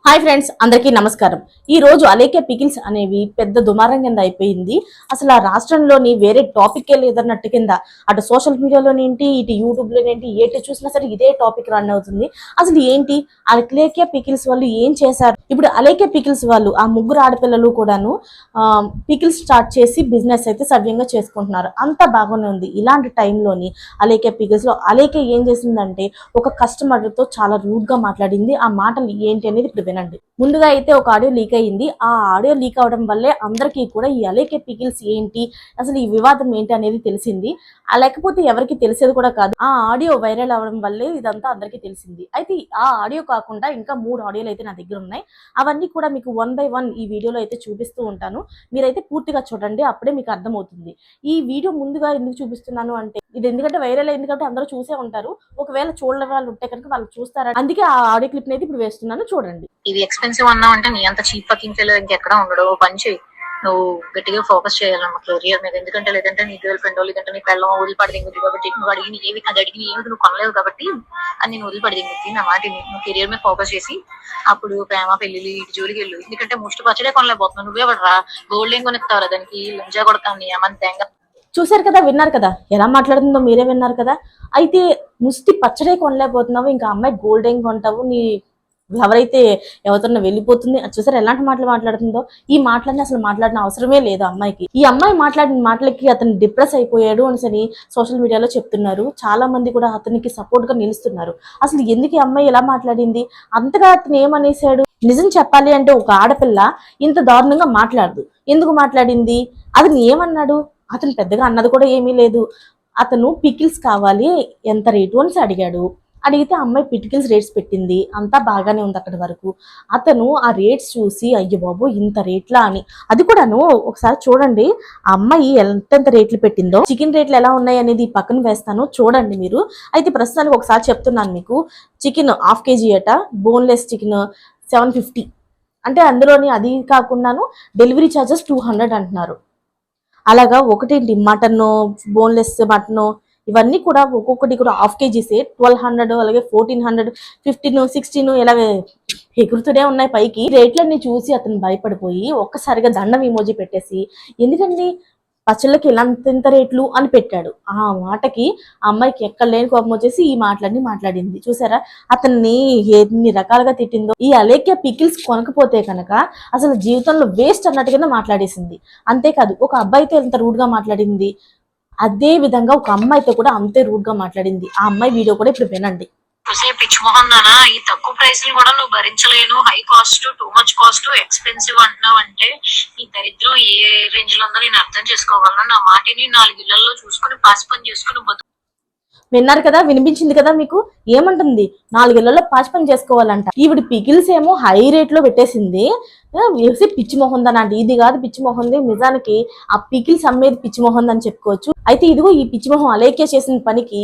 Hi friends, అందరికీ నమస్కారం. ఈ రోజు అలేఖ్య పికిల్స్ అనేవి పెద్ద దుమారం కింద అయిపోయింది. అసలు ఆ రాష్ట్రంలోని వేరే టాపిక్ లేదన్నట్టు కింద అటు సోషల్ మీడియాలోనేంటి, ఇటు యూట్యూబ్లోనేంటి, ఏటి చూసినా సరే ఇదే టాపిక్ రన్ అవుతుంది. అసలు ఏంటి అలేఖ్య పికిల్స్ వాళ్ళు ఏం చేశారు? ఇప్పుడు అలేఖ్య పికిల్స్ వాళ్ళు ఆ ముగ్గురు ఆడపిల్లలు కూడాను పికిల్స్ స్టార్ట్ చేసి బిజినెస్ అయితే సవ్యంగా చేసుకుంటున్నారు. అంతా బాగానే ఉంది. ఇలాంటి టైంలోని అలేఖ్య పికిల్స్ లో అలేఖ్య ఏం చేసిందంటే ఒక కస్టమర్ తో చాలా రూడ్ గా మాట్లాడింది. ఆ మాటలు ఏంటి అనేది ఇప్పుడు వినండి. ముందుగా అయితే ఒక ఆడియో లీక్ అయ్యింది. ఆ ఆడియో లీక్ అవడం వల్లే అందరికీ కూడా ఈ అలేఖ్య పికిల్స్ ఏంటి, అసలు ఈ వివాదం ఏంటి అనేది తెలిసింది. లేకపోతే ఎవరికి తెలిసేది కూడా కాదు. ఆ ఆడియో వైరల్ అవడం వల్లే ఇదంతా అందరికీ తెలిసింది. అయితే ఆ ఆడియో కాకుండా ఇంకా 3 ఆడియోలు అయితే నా దగ్గర ఉన్నాయి. అవన్నీ కూడా మీకు 1 by 1 ఈ వీడియోలో అయితే చూపిస్తూ ఉంటాను. మీరైతే పూర్తిగా చూడండి, అప్పుడే మీకు అర్థమవుతుంది. ఈ వీడియో ముందుగా ఎందుకు చూపిస్తున్నాను అంటే, ఇది ఎందుకంటే వైరల్ అయింది కాబట్టి అందరూ చూసే ఉంటారు. ఒకవేళ చూడని వాళ్ళు ఉంటే కనుక వాళ్ళు చూస్తారని, అందుకే ఆ ఆడియో క్లిప్ అయితే ఇప్పుడు వేస్తున్నాను, చూడండి. ఇది ఎక్స్పెన్సివ్ అన్నావు అంటే నీ అంత చీప్ ఫకింగ్ ఫెలో ఇంకెక్కడ ఉండడు. పని చేయి, నువ్వు గట్టిగా ఫోకస్ చేయాలన్నమాట కెరియర్ మీద. ఎందుకంటే లేదంటే నీ గర్ల్ ఫ్రెండ్ లేదంటే నీ పిల్లలు వదిలిపడి దింగుద్ది కాబట్టి, నువ్వు అడిగిన ఏవి అది అడిగిన ఏమి నువ్వు కొనలేవు కాబట్టి అది నేను వదిలిపడి దింగుద్ది. నా మాట నువ్వు కెరియర్ మీద ఫోకస్ చేసి అప్పుడు ప్రేమ పెళ్లి ఇటు జోలికి వెళ్ళు. ఎందుకంటే ముష్టి పచ్చడే కొనలేకపోతున్నావు. నువ్వే పడరా గోల్డ్ ఏం కొనిస్తావురా దానికి లంజా కొడతావు నీ అమ్మ తెంగ. చూసారు కదా, విన్నారు కదా, ఎలా మాట్లాడుతుందో మీరే విన్నారు కదా. అయితే ముష్టి పచ్చడే కొనలేకపోతున్నావు, ఇంకా అమ్మాయి గోల్డ్ ఏం కొంటావు, నీ ఎవరైతే ఎవరితో వెళ్ళిపోతుంది. చూసారు ఎలాంటి మాటలు మాట్లాడుతుందో. ఈ మాటలన్నీ అసలు మాట్లాడిన అవసరమే లేదు అమ్మాయికి. ఈ అమ్మాయి మాట్లాడిన మాటలకి అతను డిప్రెస్ అయిపోయాడు అని సోషల్ మీడియాలో చెప్తున్నారు. చాలా మంది కూడా అతనికి సపోర్ట్ గా నిలుస్తున్నారు. అసలు ఎందుకు ఈ అమ్మాయి ఎలా మాట్లాడింది, అంతగా అతను ఏమనేసాడు? నిజం చెప్పాలి అంటే ఒక ఆడపిల్ల ఇంత దారుణంగా మాట్లాడదు. ఎందుకు మాట్లాడింది? అతను ఏమన్నాడు? అతను పెద్దగా అన్నది కూడా ఏమీ లేదు. అతను పికిల్స్ కావాలి, ఎంత రేటు అని అడిగాడు. అడిగితే అమ్మాయి పికిల్స్ రేట్స్ పెట్టింది. అంతా బాగానే ఉంది అక్కడి వరకు. అతను ఆ రేట్స్ చూసి అయ్యో బాబు ఇంత రేట్లా అని, అది కూడాను ఒకసారి చూడండి ఆ అమ్మాయి ఎంతెంత రేట్లు పెట్టిందో. చికెన్ రేట్లు ఎలా ఉన్నాయి అనేది పక్కన వేస్తాను, చూడండి మీరు. అయితే ప్రస్తుతానికి ఒకసారి చెప్తున్నాను మీకు. చికెన్ 1/2 kg అట, బోన్లెస్ చికెన్ 750. అంటే అందులోని అది కాకుండాను డెలివరీ ఛార్జెస్ 200 అంటున్నారు. అలాగా ఒకటేంటి మటన్, బోన్లెస్ మటన్, ఇవన్నీ కూడా ఒక్కొక్కటి కూడా 1/2 kg 1200, అలాగే 1400, 15, 16 ఇలా ఎగురుతూనే ఉన్నాయి పైకి. రేట్లన్నీ చూసి అతను భయపడిపోయి ఒక్కసారిగా దండం ఇమోజీ పెట్టేసి, ఎందుకండి పచ్చళ్ళకి ఇలాంత రేట్లు అని పెట్టాడు. ఆ మాటకి ఆ అమ్మాయికి ఎక్కడ లేని కోపం వచ్చేసి ఈ మాటలన్నీ మాట్లాడింది. చూసారా అతన్ని ఎన్ని రకాలుగా తిట్టిందో. ఈ అలేఖ్య పికిల్స్ కొనకపోతే కనుక అసలు జీవితంలో వేస్ట్ అన్నట్టుగా మాట్లాడేసింది. అంతేకాదు ఒక అబ్బాయితో ఎంత రూడ్ గా మాట్లాడింది, అదే విధంగా ఒక అమ్మాయితో కూడా అంతే రూడ్ గా మాట్లాడింది. ఆ అమ్మాయి వీడియో కూడా ఇప్పుడు వినండి. పిచ్చి మొహం నానా, ఈ తక్కువ ప్రైస్ కూడా నువ్వు భరించలేను, high cost, too much cost, expensive అంటున్నావు అంటే ఈ దరిద్రం ఏ రేంజ్ లో ఉందో నేను అర్థం చేసుకోగలను. నా మాటిని 4 ఇళ్లలో చూసుకుని పాసి పని చేసుకుని బతుకు. విన్నారు కదా, వినిపించింది కదా మీకు. ఏమంటుంది? 4 ఏళ్లలో పాచి పని చేసుకోవాలంట. ఈవిడ పికిల్స్ ఏమో హై రేట్ లో పెట్టేసింది. వేసి పిచ్చి మొహందని అంటే ఇది కాదు పిచ్చి మొహంది, నిజానికి ఆ పికిల్స్ అమ్మేది పిచ్చి మొహంది అని చెప్పుకోవచ్చు. అయితే ఇదిగో ఈ పిచ్చి మొహం అలేఖ్య చేసిన పనికి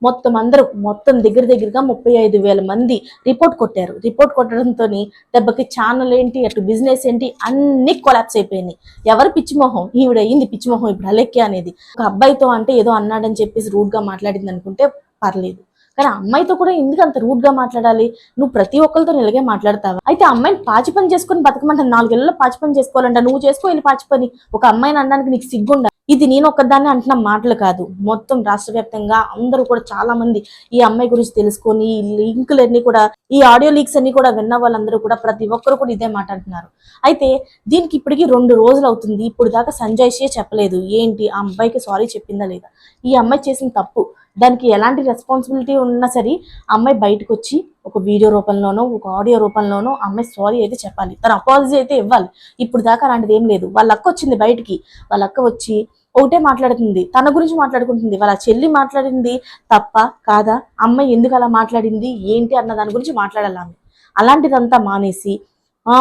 మొత్తం దగ్గరగా 35,000 మంది రిపోర్ట్ కొట్టారు. రిపోర్ట్ కొట్టడంతో దెబ్బకి ఛానల్ ఏంటి, అటు బిజినెస్ ఏంటి, అన్ని కొలాప్స్ అయిపోయినాయి. ఎవరు పిచ్చి మొహం? ఈవిడ అయింది పిచ్చి మొహం ఇప్పుడు అలేఖ్య అనేది. ఒక అబ్బాయితో అంటే ఏదో అన్నాడని చెప్పేసి రూడ్ గా మాట్లాడింది అనుకుంటే పర్లేదు, కానీ అమ్మాయితో కూడా ఎందుకు అంత రూడ్ గా మాట్లాడాలి? నువ్వు ప్రతి ఒక్కరితో ఇలాగే మాట్లాడతావా? అయితే అమ్మాయిని పాచి పని చేసుకుని బతకమంటే 4 ఏళ్లలో పాచి పని చేసుకోవాలంట. నువ్వు చేసుకో వెళ్ళి పాచి పని. ఒక అమ్మాయిని అనడానికి నీకు సిగ్గుండా? ఇది నేను ఒక్కదాన్ని అంటున్న మాటలు కాదు, మొత్తం రాష్ట్ర వ్యాప్తంగా అందరూ కూడా చాలా మంది ఈ అమ్మాయి గురించి తెలుసుకొని ఈ లింకులన్నీ కూడా, ఈ ఆడియో లీక్స్ అన్ని కూడా విన్న వాళ్ళందరూ కూడా ప్రతి ఒక్కరు కూడా ఇదే మాట అంటున్నారు. అయితే దీనికి ఇప్పటికి 2 రోజులు అవుతుంది. ఇప్పుడు దాకా సంజయ్ షే చెప్పలేదు ఏంటి ఆ అమ్మాయికి సారీ చెప్పిందా లేదా. ఈ అమ్మాయి చేసిన తప్పు, దానికి ఎలాంటి రెస్పాన్సిబిలిటీ ఉన్నా సరే అమ్మాయి బయటకు వచ్చి ఒక వీడియో రూపంలోనో ఒక ఆడియో రూపంలోనో అమ్మాయి సారీ అయితే చెప్పాలి, తన అపాలజీ అయితే ఇవ్వాలి. ఇప్పుడు దాకా అలాంటిది ఏం లేదు. వాళ్ళ అక్క వచ్చింది బయటికి, వాళ్ళ అక్క వచ్చి ఒకటే మాట్లాడుతుంది, తన గురించి మాట్లాడుకుంటుంది. వాళ్ళ చెల్లి మాట్లాడింది తప్ప కాదా, అమ్మాయి ఎందుకు అలా మాట్లాడింది ఏంటి అన్న దాని గురించి మాట్లాడాలి ఆమె. అలాంటిదంతా మానేసి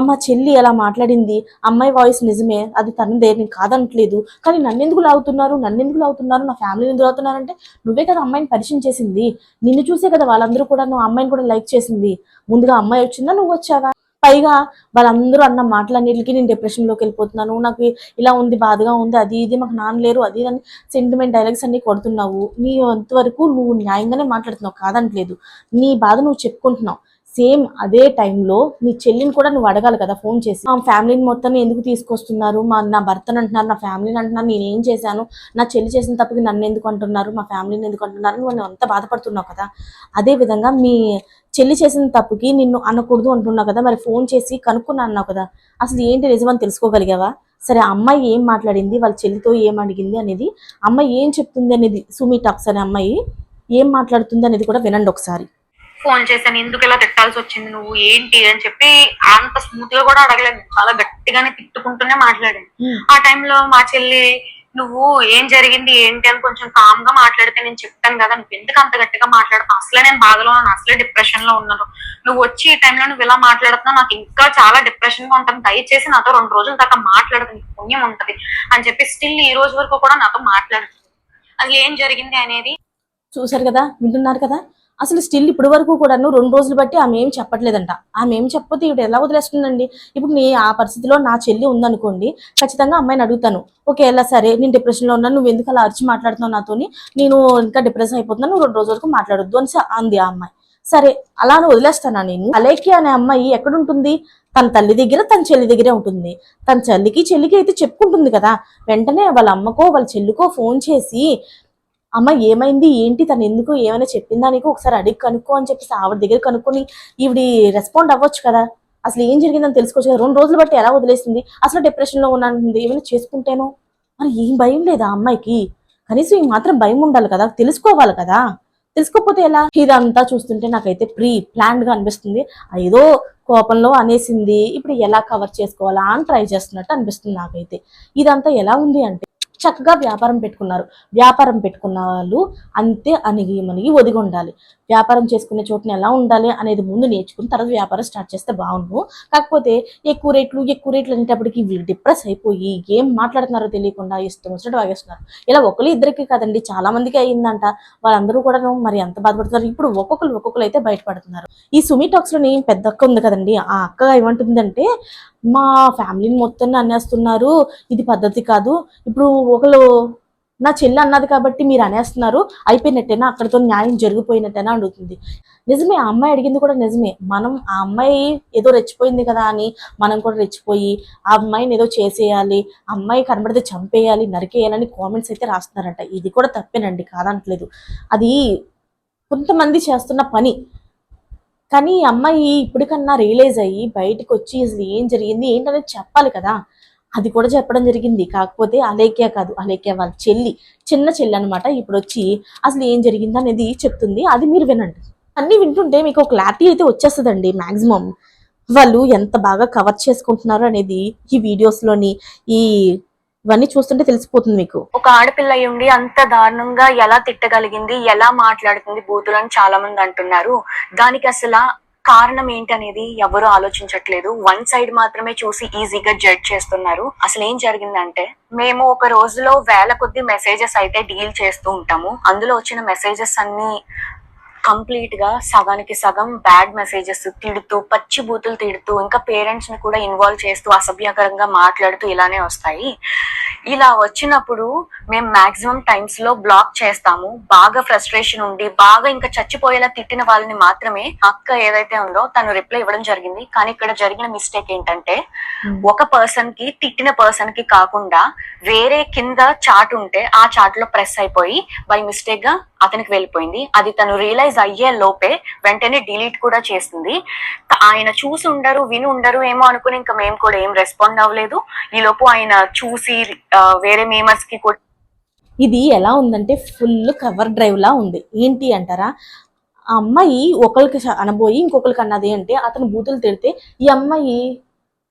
మా చెల్లి ఎలా మాట్లాడింది, అమ్మాయి వాయిస్ నిజమే, అది తనదే, నేను కాదనట్లేదు, కానీ నన్నెందుకు లాగుతున్నారు, నా ఫ్యామిలీని ఎందుకు లాగుతున్నారంటే నువ్వే కదా అమ్మాయిని పరిచయం చేసింది, నిన్ను చూసే కదా వాళ్ళందరూ కూడా నువ్వు అమ్మాయిని కూడా లైక్ చేసింది. ముందుగా అమ్మాయి వచ్చిందా, నువ్వు వచ్చావా? పైగా వాళ్ళందరూ అన్న మాటలన్నిటికీ నేను డిప్రెషన్లోకి వెళ్ళిపోతున్నాను, నాకు ఇలా ఉంది, బాధగా ఉంది, అది ఇది, మాకు నాన్న లేరు, అది అని సెంటిమెంట్ డైలాగ్స్ అన్ని కొడుతున్నావు. నీ అంతవరకు నువ్వు న్యాయంగానే మాట్లాడుతున్నావు, కాదనట్లేదు. నీ బాధ నువ్వు చెప్పుకుంటున్నావు. సేమ్ అదే టైంలో నీ చెల్లిని కూడా నువ్వు అడగాలి కదా ఫోన్ చేసి. మా ఫ్యామిలీని మొత్తం ఎందుకు తీసుకొస్తున్నారు, నా భర్తను అంటున్నారు, నా ఫ్యామిలీని అంటున్నారు, నేను ఏం చేశాను, నా చెల్లి చేసిన తప్పుకి నన్ను ఎందుకు అంటున్నారు, మా ఫ్యామిలీని ఎందుకు అంటున్నారు, నువ్వు అంత బాధపడుతున్నావు కదా. అదే విధంగా మీ చెల్లి చేసిన తప్పుకి నిన్ను అనకూడదు అంటున్నావు కదా, మరి ఫోన్ చేసి కనుక్కున్నా అన్నావు కదా, అసలు ఏంటి నిజమని తెలుసుకోగలిగావా? సరే, అమ్మాయి ఏం మాట్లాడింది, వాళ్ళ చెల్లితో ఏం అడిగింది అనేది, అమ్మాయి ఏం చెప్తుంది అనేది, సుమి టాక్స్ అనే అమ్మాయి ఏం మాట్లాడుతుంది అనేది కూడా వినండి ఒకసారి. ఫోన్ చేశాను, ఎందుకు ఇలా తిట్టాల్సి వచ్చింది, నువ్వు ఏంటి అని చెప్పి అంత స్మూత్ గా కూడా అడగలేదు, చాలా గట్టిగానే తిట్టుకుంటూనే మాట్లాడాను. ఆ టైంలో మా చెల్లి, నువ్వు ఏం జరిగింది ఏంటి అని కొంచెం కామ్ గా మాట్లాడితే నేను చెప్తాను కదా, నువ్వు ఎందుకు అంత గట్టిగా మాట్లాడతావు, అసలే నేను బాధలో ఉన్నాను, అసలే డిప్రెషన్ లో ఉన్నాను, నువ్వు వచ్చి ఈ టైంలో నువ్వు ఇలా మాట్లాడుతున్నావు, నాకు ఇంకా చాలా డిప్రెషన్ గా ఉంటుంది, దయచేసి నాతో 2 రోజుల దాకా మాట్లాడదు, నీకు పుణ్యం ఉంటది అని చెప్పి స్టిల్ ఈ రోజు వరకు కూడా నాతో మాట్లాడుతుంది. అది ఏం జరిగింది అనేది చూసారు కదా, వింటున్నారు కదా. అసలు స్టిల్ ఇప్పటి వరకు కూడాను 2 రోజులు బట్టి ఆమె ఏం చెప్పట్లేదంట. ఆమె ఏం చెప్పకపోతే ఇవి ఎలా వదిలేస్తుందండి. ఇప్పుడు ఆ పరిస్థితిలో నా చెల్లి ఉందనుకోండి, ఖచ్చితంగా అమ్మాయిని అడుగుతాను, ఓకే ఎలా సరే నేను డిప్రెషన్లో ఉన్నాను, నువ్వు ఎందుకు అలా అరిచి మాట్లాడుతున్నావు నాతోని, నేను ఇంకా డిప్రెషన్ అయిపోతున్నాను, నువ్వు 2 రోజుల వరకు మాట్లాడొద్దు అని అంది ఆ అమ్మాయి. సరే అలానే వదిలేస్తానా నేను? అలేఖ్య అనే అమ్మాయి ఎక్కడుంటుంది? తన తల్లి దగ్గర, తన చెల్లి దగ్గరే ఉంటుంది. తన చెల్లికి అయితే చెప్పుకుంటుంది కదా, వెంటనే వాళ్ళ అమ్మకో వాళ్ళ చెల్లికో ఫోన్ చేసి, అమ్మ ఏమైంది ఏంటి, తను ఎందుకు ఏమైనా చెప్పిందా నీకు, ఒకసారి అడిగి కనుక్కో అని చెప్పేసి ఆవిడ దగ్గర కనుక్కొని ఈవిడి రెస్పాండ్ అవ్వచ్చు కదా, అసలు ఏం జరిగిందని తెలుసుకోవచ్చు కదా. 2 రోజులు బట్టి ఎలా వదిలేసింది, అసలు డిప్రెషన్ లో ఉన్నాను, ఏమైనా చేసుకుంటేనో. మరి ఏం భయం లేదా అమ్మాయికి? కనీసం ఈ మాత్రం భయం ఉండాలి కదా, తెలుసుకోవాలి కదా. తెలుసుకోకపోతే ఎలా? ఇదంతా చూస్తుంటే నాకైతే ప్రీ ప్లాన్డ్ గా అనిపిస్తుంది. ఏదో కోపంలో అనేసింది, ఇప్పుడు ఎలా కవర్ చేసుకోవాలా అని ట్రై చేస్తున్నట్టు అనిపిస్తుంది నాకైతే. ఇదంతా ఎలా ఉంది అంటే, చక్కగా వ్యాపారం పెట్టుకున్నారు. వ్యాపారం పెట్టుకున్న వాళ్ళు అంతే అణిగి మణిగి ఒదిగి ఉండాలి. వ్యాపారం చేసుకునే చోటుని ఎలా ఉండాలి అనేది ముందు నేర్చుకుని తర్వాత వ్యాపారం స్టార్ట్ చేస్తే బాగుండు. కాకపోతే ఎక్కువ రేట్లు అనేటప్పటికి వీళ్ళు డిప్రెస్ అయిపోయి ఏం మాట్లాడుతున్నారో తెలియకుండా ఇష్టం వచ్చినట్టు వాగేస్తున్నారు. ఇలా ఒకళ్ళు ఇద్దరికి కాదండి, చాలా మందికి అయ్యిందంట. వాళ్ళందరూ కూడా మరి ఎంత బాధపడుతున్నారు. ఇప్పుడు ఒక్కొక్కరు అయితే బయటపడుతున్నారు. ఈ సుమి టాక్స్ లోని పెద్ద అక్క ఉంది కదండి, ఆ అక్క ఏమంటుందంటే, మా ఫ్యామిలీని మొత్తం అనేస్తున్నారు, ఇది పద్ధతి కాదు, ఇప్పుడు ఒకళ్ళు నా చెల్లి అన్నది కాబట్టి మీరు అనేస్తున్నారు, అయిపోయినట్టేనా, అక్కడితో న్యాయం జరిగిపోయినట్టేనా అడుగుతుంది. నిజమే, ఆ అమ్మాయి అడిగింది కూడా నిజమే. మనం ఆ అమ్మాయి ఏదో రెచ్చిపోయింది కదా అని మనం కూడా రెచ్చిపోయి ఆ అమ్మాయిని ఏదో చేసేయాలి, అమ్మాయి కనబడితే చంపేయాలి, నరికేయాలని కామెంట్స్ అయితే రాస్తున్నారంట. ఇది కూడా తప్పేనండి, కాదనట్లేదు. అది కొంతమంది చేస్తున్న పని. కానీ ఈ అమ్మాయి ఇప్పటికన్నా రియలైజ్ అయ్యి బయటకు వచ్చి అసలు ఏం జరిగింది ఏంటనేది చెప్పాలి కదా. అది కూడా చెప్పడం జరిగింది. కాకపోతే అలేఖ్య కాదు, అలేఖ్య వాళ్ళ చెల్లి, చిన్న చెల్లి అనమాట, ఇప్పుడు వచ్చి అసలు ఏం జరిగింది అనేది చెప్తుంది. అది మీరు వినండి. అన్ని వింటుంటే మీకు ఒక క్లారిటీ అయితే వచ్చేస్తుందండి. మాక్సిమం వాళ్ళు ఎంత బాగా కవర్ చేసుకుంటున్నారు అనేది ఈ వీడియోస్ లోని ఇవన్నీ చూస్తుంటే తెలిసిపోతుంది మీకు. ఒక ఆడపిల్ల అయి ఉండి అంత దారుణంగా ఎలా తిట్టగలిగింది, ఎలా మాట్లాడుతుంది బూతులని చాలా మంది అంటున్నారు. దానికి అసలు కారణం ఏంటి అనేది ఎవరు ఆలోచించట్లేదు. 1 సైడ్ మాత్రమే చూసి ఈజీగా జడ్జ్ చేస్తున్నారు. అసలు ఏం జరిగిందంటే, మేము ఒక రోజులో వేల కొద్ది మెసేజెస్ అయితే డీల్ చేస్తూ ఉంటాము. అందులో వచ్చిన మెసేజెస్ అన్ని కంప్లీట్ గా సగానికి సగం బ్యాడ్ మెసేజెస్, తిడుతూ పచ్చి బూతులు తిడుతూ, ఇంకా పేరెంట్స్ ని కూడా ఇన్వాల్వ్ చేస్తూ అసభ్యకరంగా మాట్లాడుతూ ఇలానే వస్తాయి. ఇలా వచ్చినప్పుడు మేము మాక్సిమం టైమ్స్ లో బ్లాక్ చేస్తాము. బాగా ఫ్రస్ట్రేషన్ ఉండి బాగా ఇంకా చచ్చిపోయేలా తిట్టిన వాళ్ళని మాత్రమే అక్క ఏదైతే ఉందో తను రిప్లై ఇవ్వడం జరిగింది. కానీ ఇక్కడ జరిగిన మిస్టేక్ ఏంటంటే, ఒక పర్సన్ కి తిట్టిన పర్సన్ కి కాకుండా వేరే కింద చాట్ ఉంటే ఆ చాట్ లో ప్రెస్ అయిపోయి బై మిస్టేక్ గా అతనికి వెళ్ళిపోయింది. అది తను రియలైజ్ అయ్యే లోపే వెంటనే డిలీట్ కూడా చేసింది. ఆయన చూసి ఉండరు విని ఉండరు ఏమో అనుకుని ఇంకా మేము కూడా ఏం రెస్పాండ్ అవ్వలేదు. ఈ లోపు ఆయన చూసి వేరే మేమర్స్ కి కూడా. ఇది ఎలా ఉందంటే ఫుల్ కవర్ డ్రైవ్ లా ఉంది. ఏంటి అంటారా, ఆ అమ్మాయి ఒకరికి అనబోయి ఇంకొకరికి అన్నది అంటే అతను బూతులు తిడితే ఈ అమ్మాయి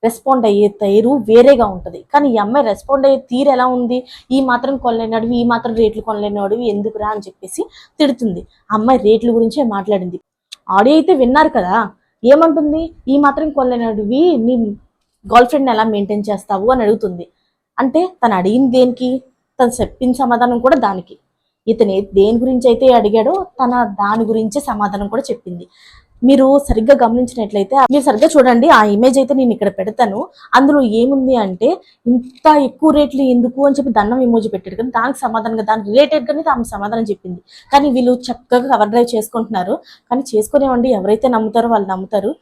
రెస్పాండ్ అయ్యే తీరు వేరేగా ఉంటుంది. కానీ ఈ అమ్మాయి రెస్పాండ్ అయ్యే తీరు ఎలా ఉంది, ఈ మాత్రం కొనలేనాడు, ఈ మాత్రం రేట్లు కొనలేనాడు ఎందుకురా అని చెప్పేసి తిడుతుంది. అమ్మాయి రేట్ల గురించే మాట్లాడింది. ఆడియో అయితే విన్నారు కదా, ఏమంటుంది, ఈ మాత్రం కొనలేనాడువి నీ గర్ల్ ఫ్రెండ్ ఎలా మెయింటైన్ చేస్తావు అని అడుగుతుంది. అంటే తను అడిగింది దేనికి, తను చెప్పిన సమాధానం కూడా దానికి. ఇతను దేని గురించి అయితే అడిగాడో తన దాని గురించే సమాధానం కూడా చెప్పింది. మీరు సరిగ్గా గమనించినట్లయితే మీరు సరిగ్గా చూడండి, ఆ ఇమేజ్ అయితే నేను ఇక్కడ పెడతాను. అందులో ఏముంది అంటే ఇంత ఎక్కువ రేట్లు ఎందుకు అని చెప్పి దండం ఇమోజీ పెట్టాడు, కానీ దానికి సమాధానంగా దానికి రిలేటెడ్ గానే ఆమె సమాధానం చెప్పింది. కానీ వీళ్ళు చక్కగా కవర్ డ్రైవ్ చేసుకుంటున్నారు. కానీ చేసుకునేవండి, ఎవరైతే నమ్ముతారో వాళ్ళు నమ్ముతారు.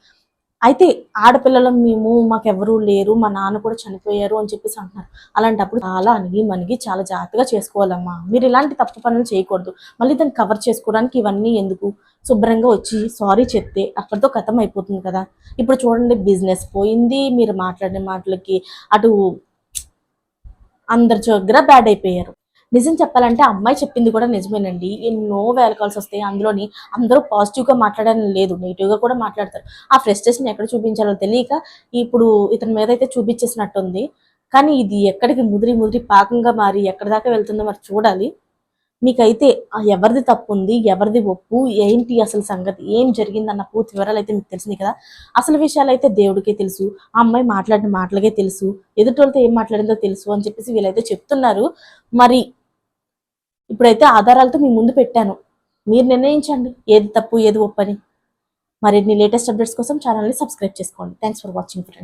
అయితే ఆడపిల్లలం మేము, మాకెవరూ లేరు, మా నాన్న కూడా చనిపోయారు అని చెప్పేసి అంటున్నారు. అలాంటప్పుడు చాలా అణిగి మణిగి చాలా జాగ్రత్తగా చేసుకోవాలమ్మా. మీరు ఇలాంటి తప్పు పనులు చేయకూడదు. మళ్ళీ దాన్ని కవర్ చేసుకోవడానికి ఇవన్నీ ఎందుకు? శుభ్రంగా వచ్చి సారీ చెప్తే అక్కడితో కథం అయిపోతుంది కదా. ఇప్పుడు చూడండి, బిజినెస్ పోయింది, మీరు మాట్లాడిన మాటలకి అటు అందరి దగ్గర బ్యాడ్ అయిపోయారు. నిజం చెప్పాలంటే అమ్మాయి చెప్పింది కూడా నిజమేనండి. ఎన్నో వేల కాల్స్ వస్తాయి, అందులోని అందరూ పాజిటివ్గా మాట్లాడని లేదు, నెగిటివ్గా కూడా మాట్లాడతారు. ఆ ఫ్రస్ట్రేషన్ ఎక్కడ చూపించాలో తెలియక ఇప్పుడు ఇతని మీద అయితే చూపించేసినట్టుంది. కానీ ఇది ఎక్కడికి ముదిరి ముదిరి పాకంగా మారి ఎక్కడి దాకా వెళ్తుందో మరి చూడాలి. మీకైతే ఎవరిది తప్పు ఉంది, ఎవరిది ఒప్పు, ఏంటి అసలు సంగతి, ఏం జరిగిందన్న పూర్తి వివరాలు అయితే మీకు తెలిసింది కదా. అసలు విషయాలు అయితే దేవుడికే తెలుసు, ఆ అమ్మాయి మాట్లాడిన మాటలకే తెలుసు, ఎదుటోళ్ళతో ఏం మాట్లాడిందో తెలుసు అని చెప్పేసి వీళ్ళైతే చెప్తున్నారు. మరి ఇప్పుడైతే ఆధారాలతో మీ ముందు పెట్టాను, మీరు నిర్ణయించండి ఏది తప్పు ఏది ఒప్పని. మరిన్ని లేటెస్ట్ అప్డేట్స్ కోసం ఛానల్ని సబ్స్క్రైబ్ చేసుకోండి. Thanks for watching friends.